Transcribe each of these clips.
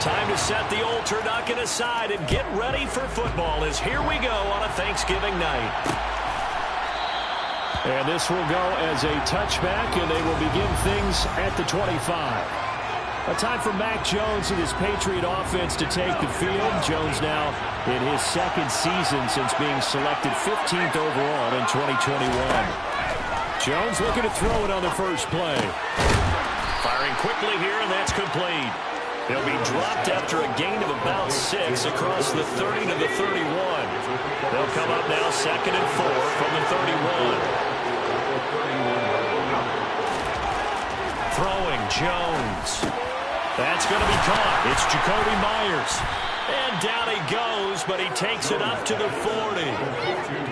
Time to set the old turducken aside and get ready for football as here we go on a Thanksgiving night. And this will go as a touchback, and they will begin things at the 25. A time for Mac Jones and his Patriot offense to take the field. Jones now in his second season since being selected 15th overall in 2021. Jones looking to throw it on the first play. Firing quickly here, and that's complete. He'll be dropped after a gain of about 6 across the 30 to the 31. They'll come up now 2nd and 4 from the 31. Throwing Jones. That's going to be caught. It's Jakobi Meyers. And down he goes, but he takes it up to the 40.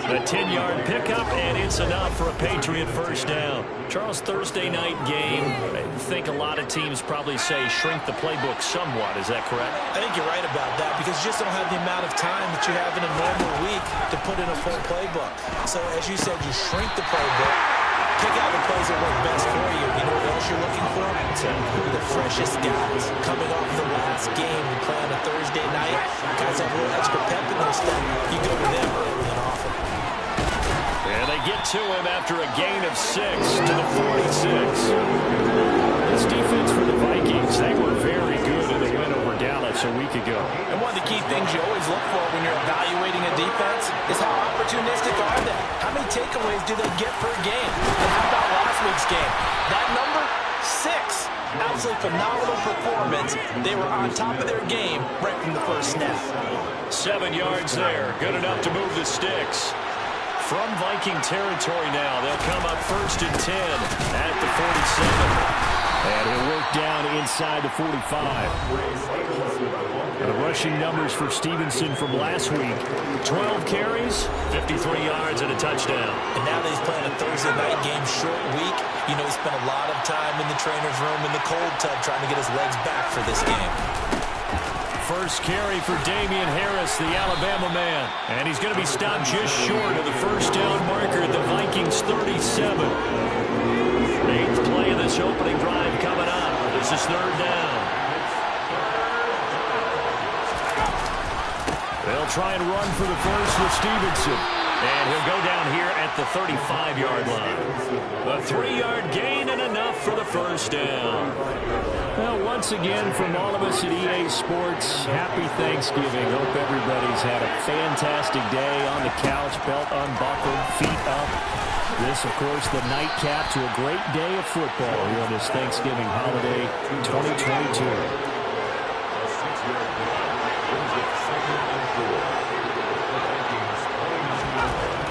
A 10-yard pickup, and it's enough for a Patriot first down. Charles, Thursday night game, I think a lot of teams probably say shrink the playbook somewhat. Is that correct? I think you're right about that because you just don't have the amount of time that you have in a normal week to put in a full playbook. So, as you said, you shrink the playbook. Pick out the plays that work best for you. You know what else you're looking for? Who are the freshest guys coming off the last game and play on a Thursday night? Guys have a little extra pep in their step. You go to them early and often. And they get to him after a gain of 6 to the 46. This defense for the Vikings, they were very good in the win over Dallas a week ago. And one of the key things you always look for when you're evaluating a defense is how opportunistic are they? How many takeaways do they get per game? And how about last week's game? That number, 6. Absolutely phenomenal performance. They were on top of their game right from the first snap. 7 yards there. Good enough to move the sticks. From Viking territory now, they'll come up 1st and 10 at the 47. And he'll work down inside the 45. The rushing numbers for Stevenson from last week. 12 carries, 53 yards, and a touchdown. And now that he's playing a Thursday night game, short week, you know he spent a lot of time in the trainer's room in the cold tub trying to get his legs back for this game. First carry for Damian Harris, the Alabama man. And he's going to be stopped just short of the first down marker at the Vikings 37. 8th play of this opening drive coming up. This is 3rd down. They'll try and run for the first with Stevenson. And he'll go down here at the 35-yard line. A 3-yard gain and enough for the first down. Well, once again, from all of us at EA Sports, happy Thanksgiving. Hope everybody's had a fantastic day on the couch, belt unbuckled, feet up. This, of course, the nightcap to a great day of football here on this Thanksgiving holiday 2022.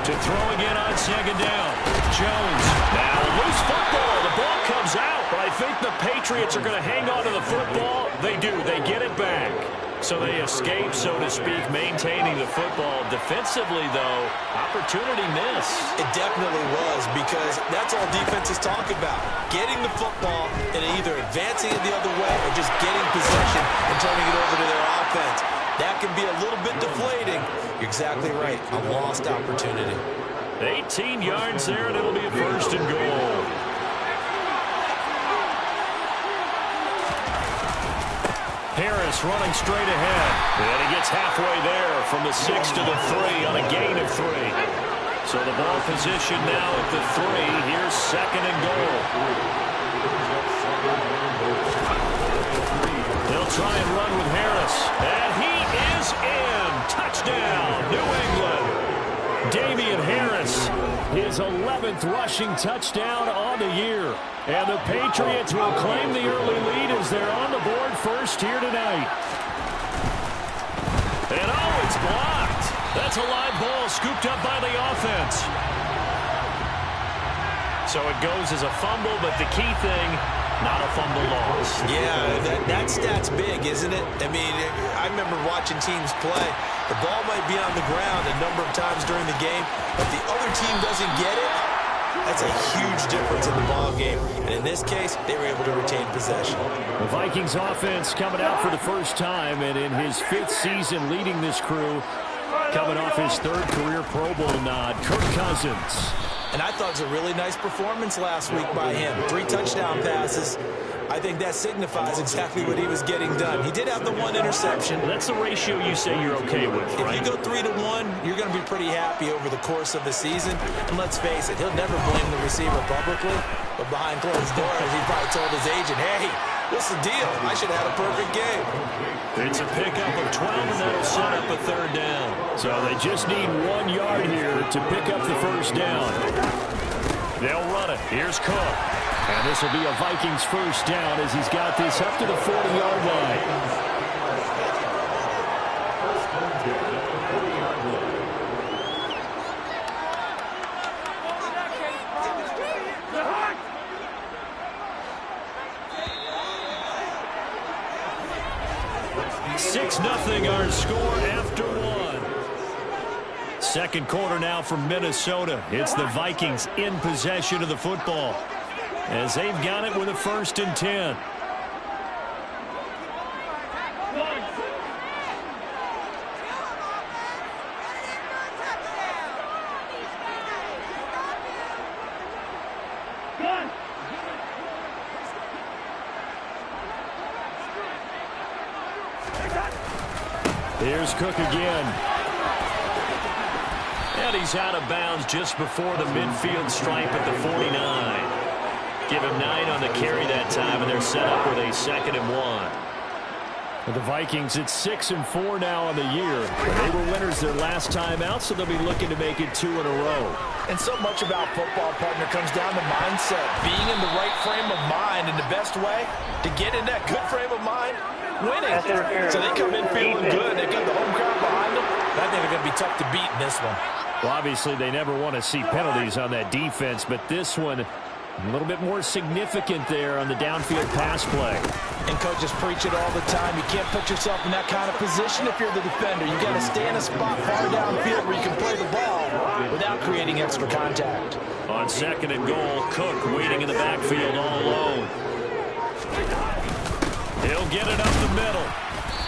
To throw again on 2nd down. Jones. Now loose football. The ball comes out, but I think the Patriots are going to hang on to the football. They do. They get it back. So they escape, so to speak, maintaining the football. Defensively, though, opportunity miss. It definitely was because that's all defenses talk about. Getting the football and either advancing it the other way or just getting possession and turning it over to their offense. That can be a little bit deflating. You're exactly right. A lost opportunity. 18 yards there, and it'll be a 1st and goal. Harris running straight ahead. And he gets halfway there from the 6 to the 3 on a gain of 3. So the ball position now at the 3. Here's 2nd and goal. They'll try and run with Harris. And he is in. Touchdown, New England. Damian Harris, his 11th rushing touchdown on the year. And the Patriots will claim the early lead as they're on the board first here tonight. And oh, it's blocked. That's a live ball scooped up by the offense. So it goes as a fumble, but the key thing, not a fumble loss. Yeah, that stat's big, isn't it? I mean, I remember watching teams play. The ball might be on the ground a number of times during the game, but the other team doesn't get it. That's a huge difference in the ball game. And in this case, they were able to retain possession. The Vikings offense coming out for the first time, and in his 5th season leading this crew, coming off his 3rd career Pro Bowl nod, Kirk Cousins. And I thought it was a really nice performance last week by him. 3 touchdown passes. I think that signifies exactly what he was getting done. He did have the 1 interception. Well, that's the ratio you say you're okay with, right? If you go 3-to-1, you're going to be pretty happy over the course of the season. And let's face it, he'll never blame the receiver publicly. But behind closed doors, he probably told his agent, hey, what's the deal? I should have had a perfect game. It's a pickup of 12, and that'll set up a 3rd down. So they just need 1 yard here to pick up the 1st down. They'll run it. Here's Cook. And this will be a Vikings 1st down as he's got this up to the 40-yard line. Nothing our score after 1. Second quarter now from Minnesota. It's the Vikings in possession of the football as they've got it with a 1st and 10. Here's Cook again. And he's out of bounds just before the midfield stripe at the 49. Give him 9 on the carry that time, and they're set up with a 2nd and 1. For the Vikings, it's 6-4 now on the year. They were winners their last time out, so they'll be looking to make it 2 in a row. And so much about football, partner, comes down to mindset. Being in the right frame of mind, and the best way to get in that good frame of mind, winning. So they come in feeling good. They've got the home crowd behind them. I think they're going to be tough to beat in this one. Well, obviously, they never want to see penalties on that defense, but this one a little bit more significant there on the downfield pass play. And coaches preach it all the time. You can't put yourself in that kind of position if you're the defender. You got to stay in a spot far downfield where you can play the ball without creating extra contact. On 2nd and goal, Cook waiting in the backfield all alone. He'll get it up the middle.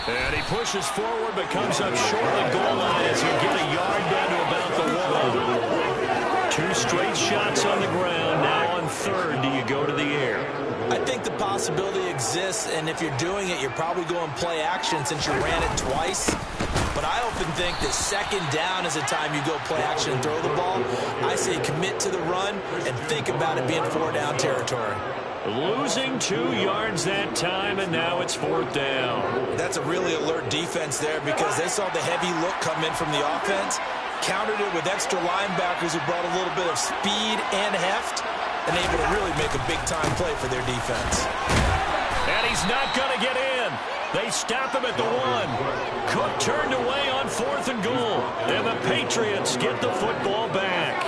And he pushes forward but comes up short of the goal line as he'll get a yard down to about the 1. 2 straight shots on the ground. Now on 3rd, do you go to the air? I think the possibility exists, and if you're doing it, you're probably going play action since you ran it twice. But I often think that 2nd down is the time you go play action and throw the ball. I say commit to the run and think about it being 4-down territory. Losing 2 yards that time, and now it's 4th down. That's a really alert defense there because they saw the heavy look come in from the offense, countered it with extra linebackers who brought a little bit of speed and heft, and able to really make a big-time play for their defense. And he's not going to get in. They stop him at the 1. Cook turned away on 4th and goal, and the Patriots get the football back.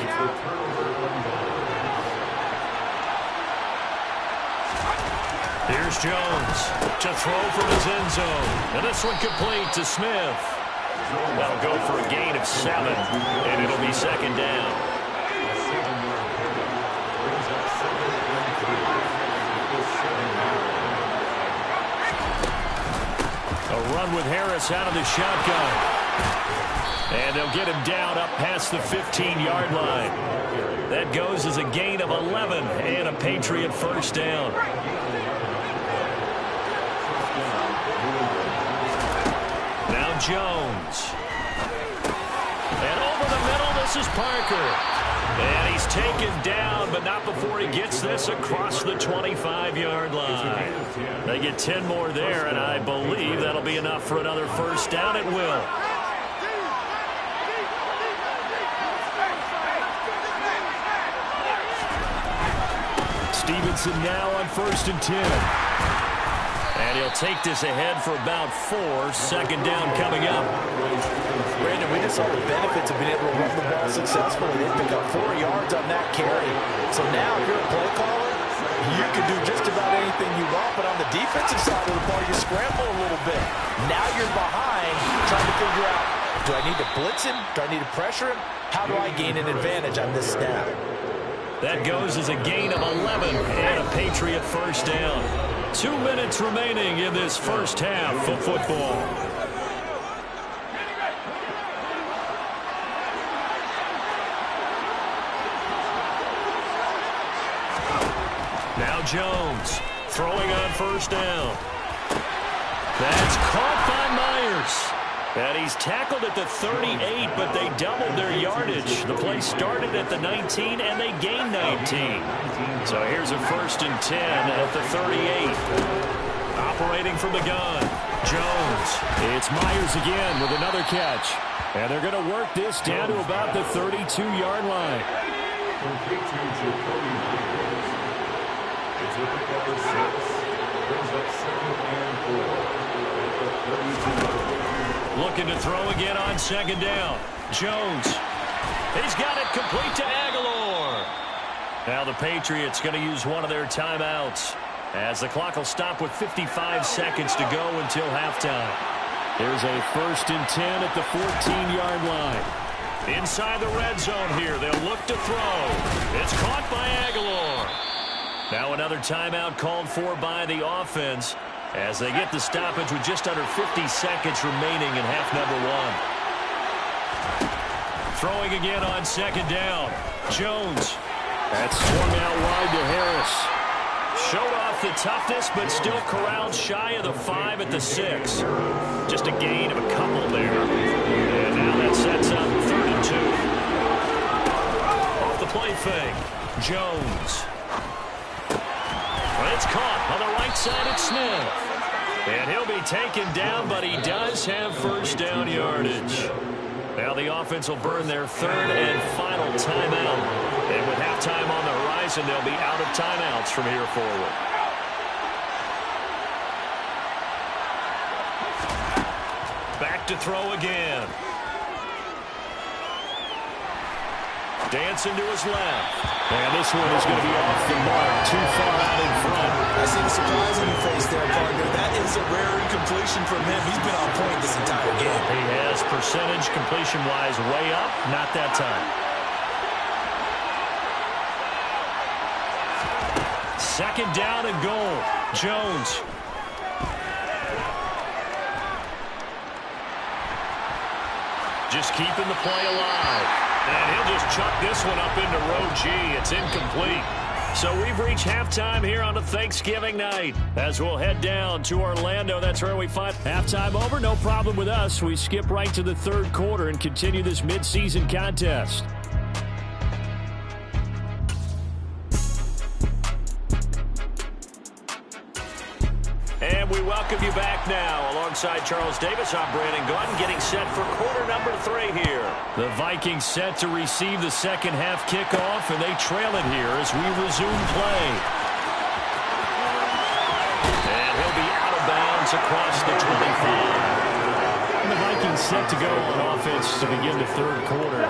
Here's Jones to throw from his end zone. And this one complete to Smith. That'll go for a gain of 7, and it'll be 2nd down. A run with Harris out of the shotgun. And they'll get him down up past the 15-yard line. That goes as a gain of 11 and a Patriot 1st down. Now Jones. And over the middle, this is Parker. And he's taken down, but not before he gets this across the 25-yard line. They get 10 more there, and I believe that'll be enough for another 1st down. It will. Stevenson now on 1st and 10. And he'll take this ahead for about 4. 2nd down coming up. Brandon, we just saw the benefits of being able to run the ball successfully. They pick up 4 yards on that carry. So now if you're a play caller, you can do just about anything you want. But on the defensive side of the ball, you scramble a little bit. Now you're behind trying to figure out, do I need to blitz him? Do I need to pressure him? How do I gain an advantage on this snap? That goes as a gain of 11 and a Patriot 1st down. 2 minutes remaining in this first half of football. Jones throwing on first down. That's caught by Myers. And he's tackled at the 38, but they doubled their yardage. The play started at the 19, and they gained 19. So here's a 1st and 10 at the 38. Operating from the gun, Jones. It's Myers again with another catch. And they're going to work this down to about the 32-yard line. Looking to throw again on 2nd down. Jones. He's got it complete to Aguilar. Now the Patriots going to use one of their timeouts as the clock will stop with 55 seconds to go until halftime. There's a 1st and 10 at the 14-yard line. Inside the red zone here. They'll look to throw. It's caught by Aguilar. Now another timeout called for by the offense as they get the stoppage with just under 50 seconds remaining in half number 1. Throwing again on 2nd down. Jones. That's swung out wide to Harris. Showed off the toughness, but still corralled shy of the 5 at the 6. Just a gain of a couple there. And now that sets up 3rd and 2. Off the play fake. Jones. It's caught on the right side at Smith. And he'll be taken down, but he does have 1st down yardage. Now the offense will burn their 3rd and final timeout. And with halftime on the horizon, they'll be out of timeouts from here forward. Back to throw again. Dancing to his left. And this one is going to be off the mark, too far out in front. I see the surprise on your face there, partner. That is a rare incompletion from him. He's been on point this entire game. He has percentage completion-wise way up, not that time. 2nd down and goal. Jones. Just keeping the play alive. And he'll just chuck this one up into row G. It's incomplete. So we've reached halftime here on a Thanksgiving night. As we'll head down to Orlando, that's where we find halftime over. No problem with us. We skip right to the 3rd quarter and continue this midseason contest. And we welcome you back now. Alongside Charles Davis, I'm Brandon Gaudin, getting set for quarter number 3 here. The Vikings set to receive the second half kickoff, and they trail it here as we resume play. And he'll be out of bounds across the 25. And the Vikings set to go on offense to begin the 3rd quarter.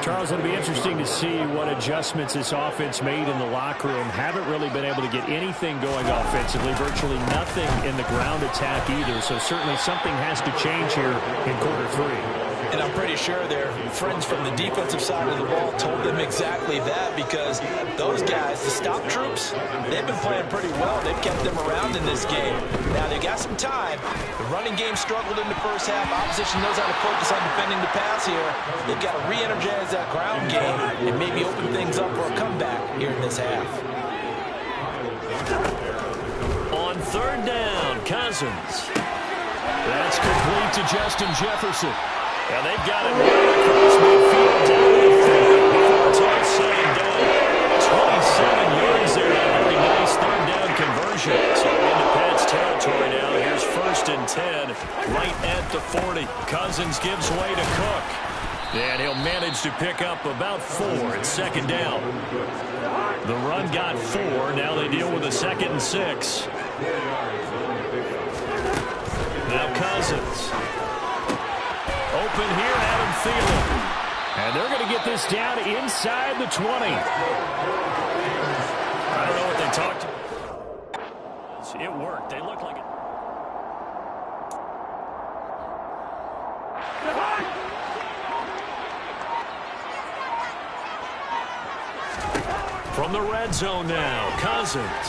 Charles, it'll be interesting to see what adjustments this offense made in the locker room. Haven't really been able to get anything going offensively, virtually nothing in the ground attack either. So certainly something has to change here in quarter 3. And I'm pretty sure their friends from the defensive side of the ball told them exactly that, because those guys, the stop troops, they've been playing pretty well. They've kept them around in this game. Now, they've got some time. The running game struggled in the first half. Opposition knows how to focus on defending the pass here. They've got to re-energize that ground game and maybe open things up for a comeback here in this half. On 3rd down, Cousins. That's complete to Justin Jefferson. And they've got it right across midfield down the field before it's all said and done. 27 yards there. A very nice 3rd down conversion. So into Pats territory now. Here's 1st and 10 right at the 40. Cousins gives way to Cook. And he'll manage to pick up about 4 at 2nd down. The run got 4. Now they deal with a 2nd and 6. Now Cousins. Open here, Adam Thielen. And they're going to get this down inside the 20. I don't know what they talked about. See, it worked. They looked like it. From the red zone now, Cousins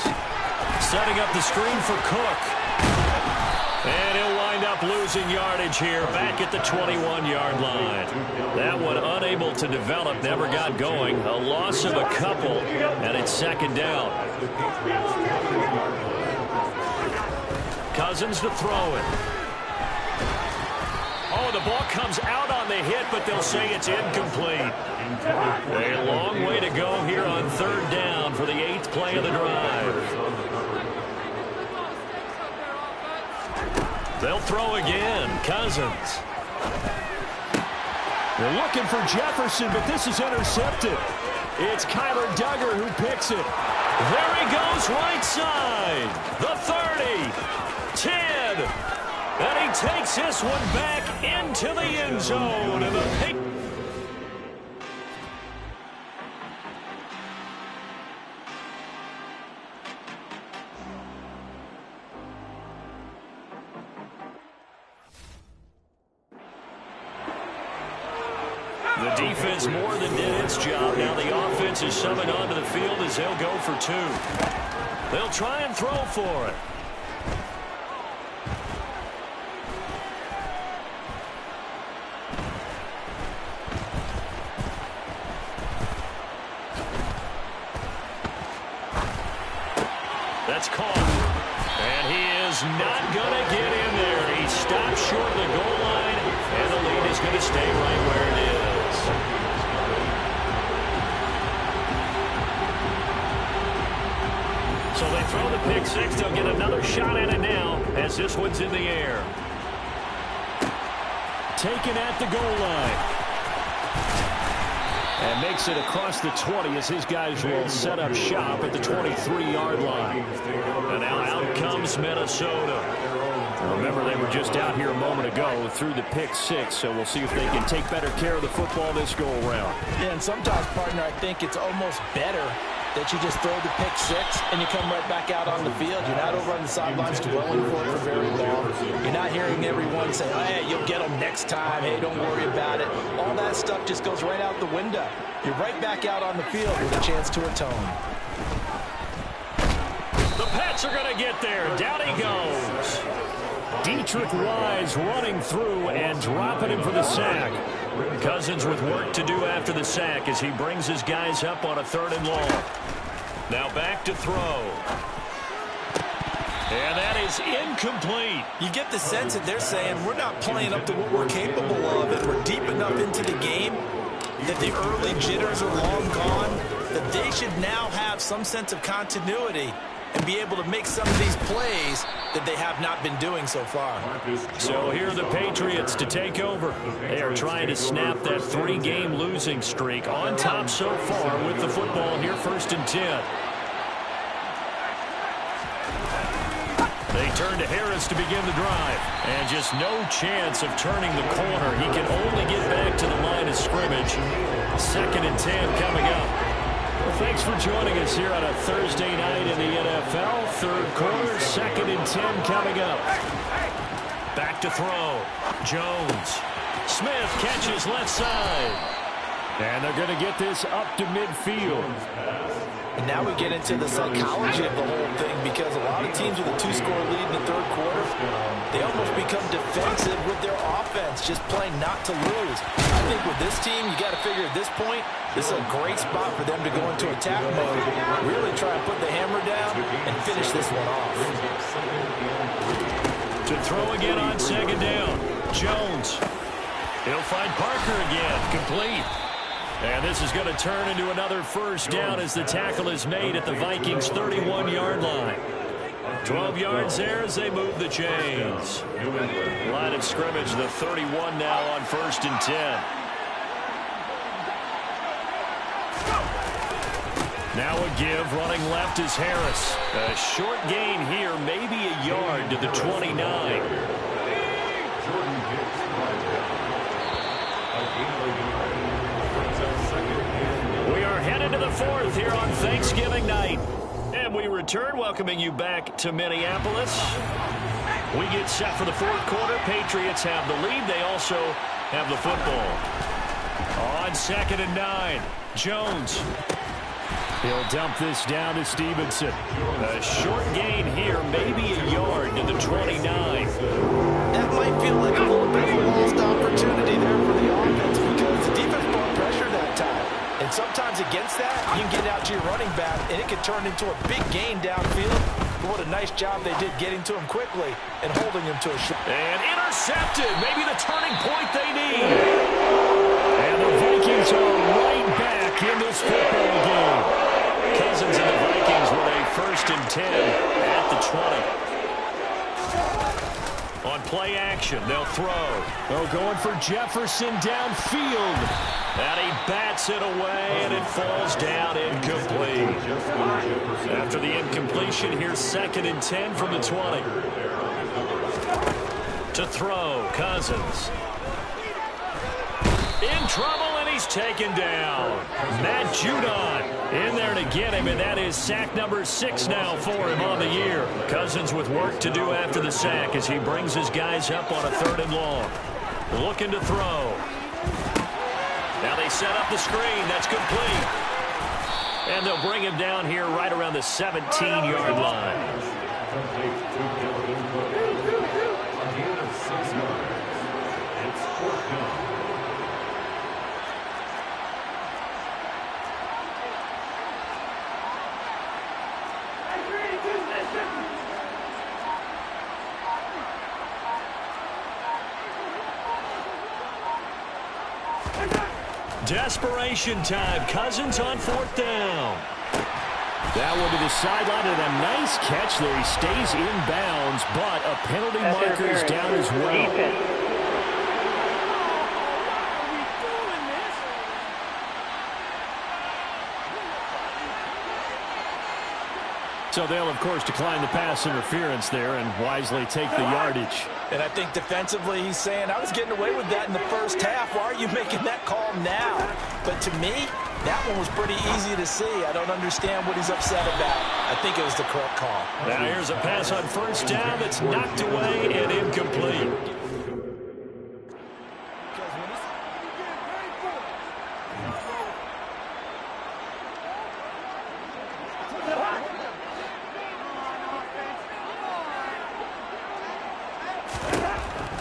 setting up the screen for Cook. And he'll wind up losing yardage here back at the 21-yard line. That one unable to develop, never got going. A loss of a couple, and it's second down. Cousins to throw it. Oh, the ball comes out on the hit, but they'll say it's incomplete. A long way to go here on third down for the 8th play of the drive. They'll throw again. Cousins. They're looking for Jefferson, but this is intercepted. It's Kyler Duggar who picks it. There he goes, right side. The 30. 10. And he takes this one back into the end zone. And the defense more than did its job. Now the offense is summoned onto the field as they'll go for 2. They'll try and throw for it. That's caught. And he is not going to get in there. He stopped short of the goal line, and the lead is going to stay right where it is. So they throw the pick six. They'll get another shot at it now as this one's in the air. Taken at the goal line. And makes it across the 20 as his guys will set up shop at the 23-yard line. And now out comes Minnesota. Remember, they were just out here a moment ago through the pick six, so we'll see if they can take better care of the football this go-around. Yeah, and sometimes, partner, I think it's almost better that you just throw the pick six and you come right back out on the field. You're not over on the sidelines dwelling for it for very long. You're not hearing everyone say, oh, hey, you'll get them next time. Hey, don't worry about it. All that stuff just goes right out the window. You're right back out on the field with a chance to atone. The Pats are going to get there. Down he goes. Dietrich Wise running through and dropping him for the sack. Cousins with work to do after the sack as he brings his guys up on a 3rd and long. Now back to throw. And that is incomplete. You get the sense that they're saying we're not playing up to what we're capable of, and we're deep enough into the game that the early jitters are long gone, that they should now have some sense of continuity and be able to make some of these plays that they have not been doing so far. So here are the Patriots to take over. They are trying to snap that 3-game losing streak on top so far with the football here, 1st and 10. They turn to Harris to begin the drive. And just no chance of turning the corner. He can only get back to the line of scrimmage. 2nd and 10 coming up. Well, thanks for joining us here on a Thursday night in the NFL. 3rd quarter, 2nd and 10 coming up. Back to throw. Jones. Smith catches left side. And they're going to get this up to midfield. And now we get into the psychology of the whole thing, because a lot of teams with a 2-score lead in the 3rd quarter, they almost become defensive with their offense, just playing not to lose. I think with this team, you got to figure at this point, this is a great spot for them to go into attack mode, really try and put the hammer down and finish this one off. To throw again on 2nd down. Jones. He'll find Parker again. Complete. And this is going to turn into another 1st down as the tackle is made at the Vikings' 31-yard line. 12 yards there as they move the chains. Line of scrimmage, the 31 now on 1st and 10. Now a give, running left is Harris. A short gain here, maybe a yard to the 29. To the 4th here on Thanksgiving night. And we return, welcoming you back to Minneapolis. We get set for the 4th quarter. Patriots have the lead. They also have the football. On 2nd and 9, Jones. He'll dump this down to Stevenson. A short gain here, maybe a yard to the 29. feel like a little bit of a lost opportunity there for the offense because the defense brought pressure that time. And sometimes against that, you can get out to your running back, and it can turn into a big gain downfield. But what a nice job they did getting to him quickly and holding him to a shot. And intercepted. Maybe the turning point they need. And the Vikings are right back in this football game. Cousins and the Vikings with a 1st and 10 at the 20. On play action, they'll throw. Oh, going for Jefferson downfield. And he bats it away, and it falls down incomplete. After the incompletion, here's 2nd and 10 from the 20. To throw, Cousins. In trouble, and he's taken down. Matt Judon in there to get him, and that is sack number 6 now for him on the year. Cousins with work to do after the sack as he brings his guys up on a 3rd and long. Looking to throw. Now they set up the screen. That's complete. And they'll bring him down here right around the 17-yard line. Desperation time. Cousins on 4th down. That one to the sideline, and a nice catch there. He stays in bounds, but a penalty marker is down as well. So they'll, of course, decline the pass interference there and wisely take the yardage. And I think defensively he's saying, I was getting away with that in the first half. Why are you making that call now? But to me, that one was pretty easy to see. I don't understand what he's upset about. I think it was the correct call. Now here's a pass on 1st down that's knocked away and incomplete.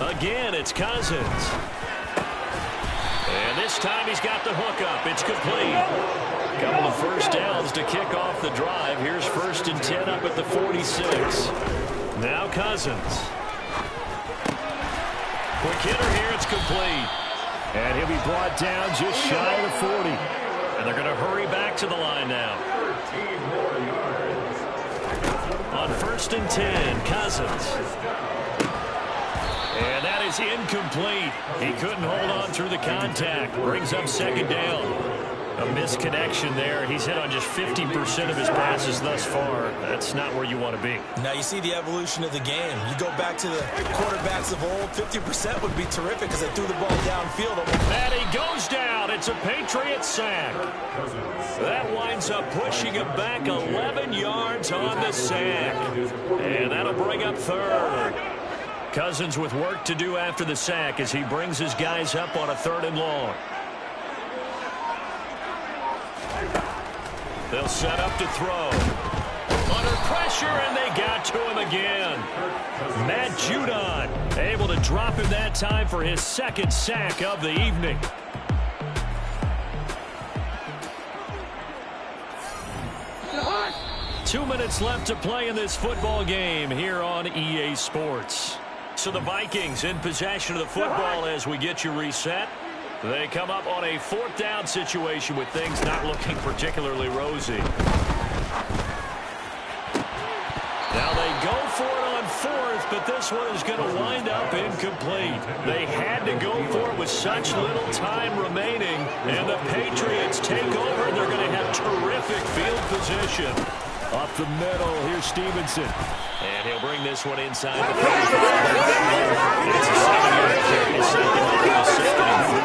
Again, it's Cousins. And this time he's got the hook up. It's complete. Couple of 1st downs to kick off the drive. Here's 1st and 10 up at the 46. Now Cousins. Quick hitter here. It's complete. And he'll be brought down just shy of the 40. And they're going to hurry back to the line now. On 1st and 10, Cousins. And that is incomplete. He couldn't hold on through the contact. Brings up 2nd down. A misconnection there. He's hit on just 50% of his passes thus far. That's not where you want to be. Now you see the evolution of the game. You go back to the quarterbacks of old, 50% would be terrific because they threw the ball downfield. And he goes down. It's a Patriot sack. That winds up pushing him back 11 yards on the sack. And that'll bring up 3rd. Cousins with work to do after the sack as he brings his guys up on a 3rd and long. They'll set up to throw. Under pressure, and they got to him again. Matt Judon able to drop him that time for his 2nd sack of the evening. Two minutes left to play in this football game here on EA Sports. So the Vikings in possession of the football as we get you reset. They come up on a 4th down situation with things not looking particularly rosy. Now they go for it on 4th, but this one is going to wind up incomplete. They had to go for it with such little time remaining, and the Patriots take over. They're going to have terrific field position. Up the middle, here's Stevenson. And he'll bring this one inside the 35. It's a 7-yard carry. A second and 3.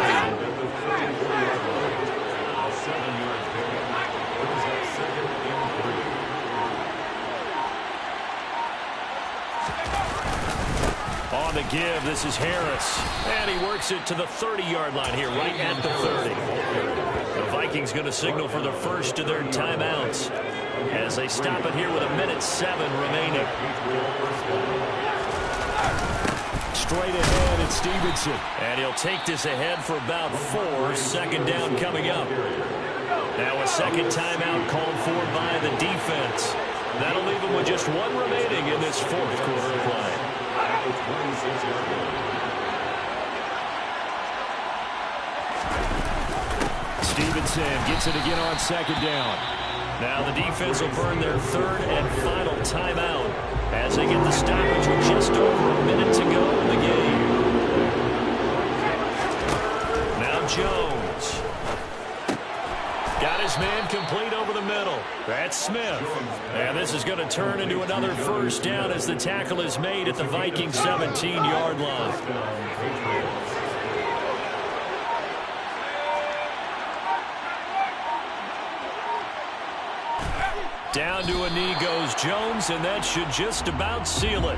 On the give, this is Harris. And he works it to the 30-yard line here, right at the 30. The Vikings going to signal for the first of their timeouts as they stop it here with 1:07 remaining. straight ahead, it's Stevenson. And he'll take this ahead for about 4. Second down coming up. Now a second timeout called for by the defense. That'll leave them with just 1 remaining in this 4th quarter of play. Stevenson gets it again on second down. Now the defense will burn their 3rd and final timeout as they get the stoppage with just over a minute to go in the game. Now Jones. Got his man complete over the middle. That's Smith. And this is going to turn into another first down as the tackle is made at the Vikings 17-yard line. Down to a knee goes Jones, and that should just about seal it.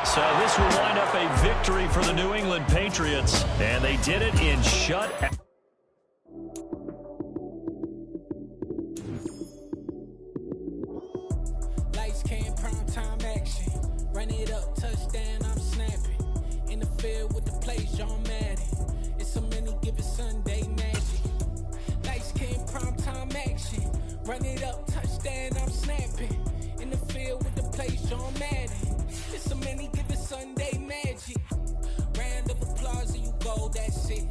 So this will wind up a victory for the New England Patriots, and they did it in shutout. Lights, cam, prime time action. Run it up, touchdown, I'm snapping. In the field with the plays, John Madden. It's so many, give it Sunday magic. Lights, cam, prime time action. Run it up, touchdown, I'm snapping. In the field with the plays, John Madden. It's so many, give it Sunday magic. Round of applause and you go, that's it.